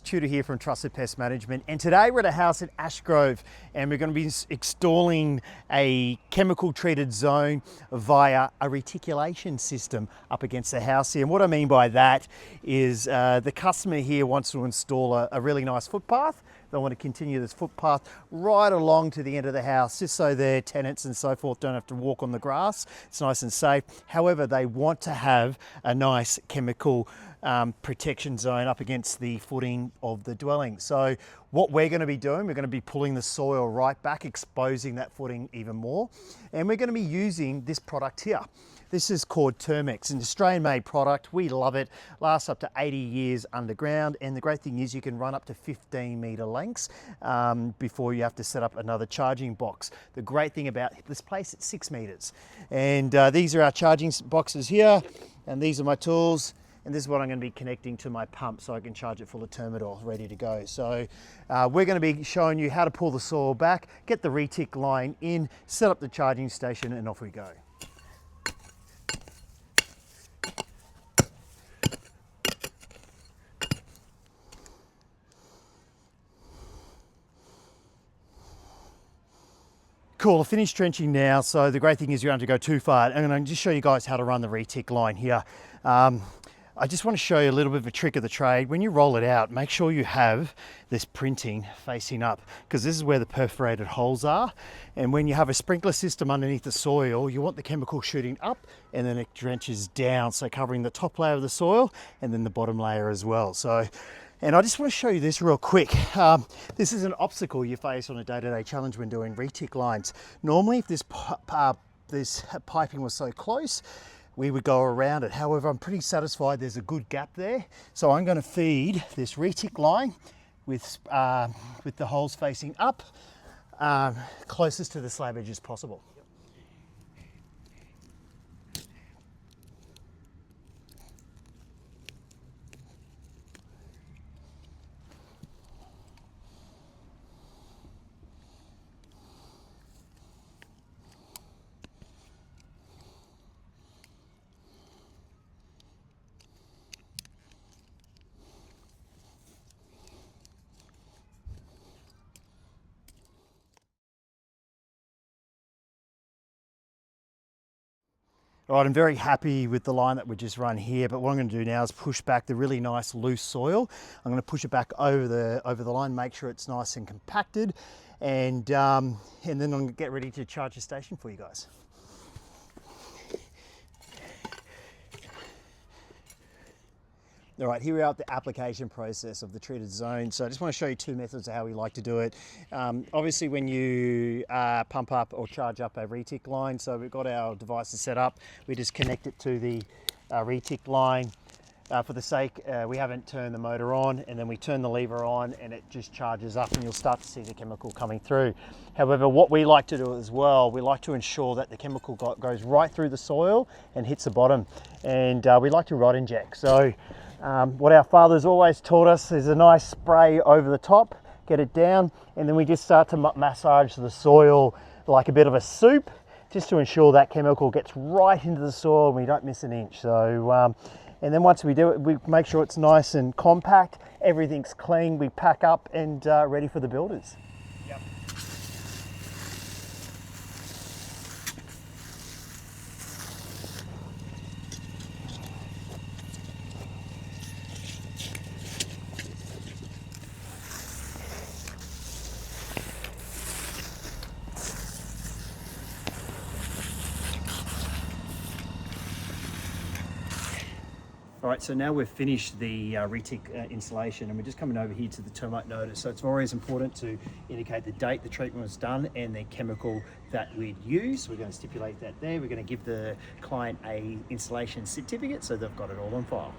Tudor here from Trusted Pest Management, and today we're at a house in Ashgrove and we're going to be installing a chemical treated zone via a reticulation system up against the house here. And what I mean by that is the customer here wants to install a really nice footpath. They want to continue this footpath right along to the end of the house, just so their tenants and so forth don't have to walk on the grass. It's nice and safe. However, they want to have a nice chemical protection zone up against the footing of the dwelling. So what we're going to be doing, we're going to be pulling the soil right back, exposing that footing even more. And we're going to be using this product here. This is called Termite, an Australian made product. We love it. Lasts up to 80 years underground. And the great thing is you can run up to 15-meter lengths before you have to set up another charging box. The great thing about this place, it's 6 meters. And these are our charging boxes here. And these are my tools. And this is what I'm going to be connecting to my pump so I can charge it full of termite ready to go. So we're going to be showing you how to pull the soil back, get the retic line in, set up the charging station, and off we go. Cool, I finished trenching now, so the great thing is you don't have to go too far. I'm going to just show you guys how to run the retic line here. I just want to show you a little bit of a trick of the trade. When you roll it out, make sure you have this printing facing up, because this is where the perforated holes are. And when you have a sprinkler system underneath the soil, you want the chemical shooting up and then it drenches down, so covering the top layer of the soil and then the bottom layer as well. And I just want to show you this real quick. This is an obstacle you face on a day-to-day challenge when doing retic lines. Normally, if this piping was so close, we would go around it. However, I'm pretty satisfied there's a good gap there. So I'm going to feed this retic line with the holes facing up, closest to the slab edge as possible. All right, I'm very happy with the line that we just run here, but what I'm going to do now is push back the really nice loose soil. I'm going to push it back over the line, make sure it's nice and compacted, and then I'm going to get ready to charge the station for you guys. All right, here we are at the application process of the treated zone. So I just want to show you two methods of how we like to do it. Obviously, when you pump up or charge up a retic line, so we've got our devices set up, we just connect it to the retic line. For the sake, we haven't turned the motor on, and then we turn the lever on and it just charges up and you'll start to see the chemical coming through. However, what we like to do as well, we like to ensure that the chemical goes right through the soil and hits the bottom. And we like to rod inject. So what our fathers always taught us is a nice spray over the top, get it down, and then we just start to massage the soil like a bit of a soup, just to ensure that chemical gets right into the soil and we don't miss an inch. So, and then once we do it, we make sure it's nice and compact, everything's clean, we pack up and ready for the builders. Yep. All right, so now we've finished the retic installation and we're just coming over here to the termite notice. So it's always important to indicate the date the treatment was done and the chemical that we'd use. We're going to stipulate that there. We're going to give the client a installation certificate so they've got it all on file.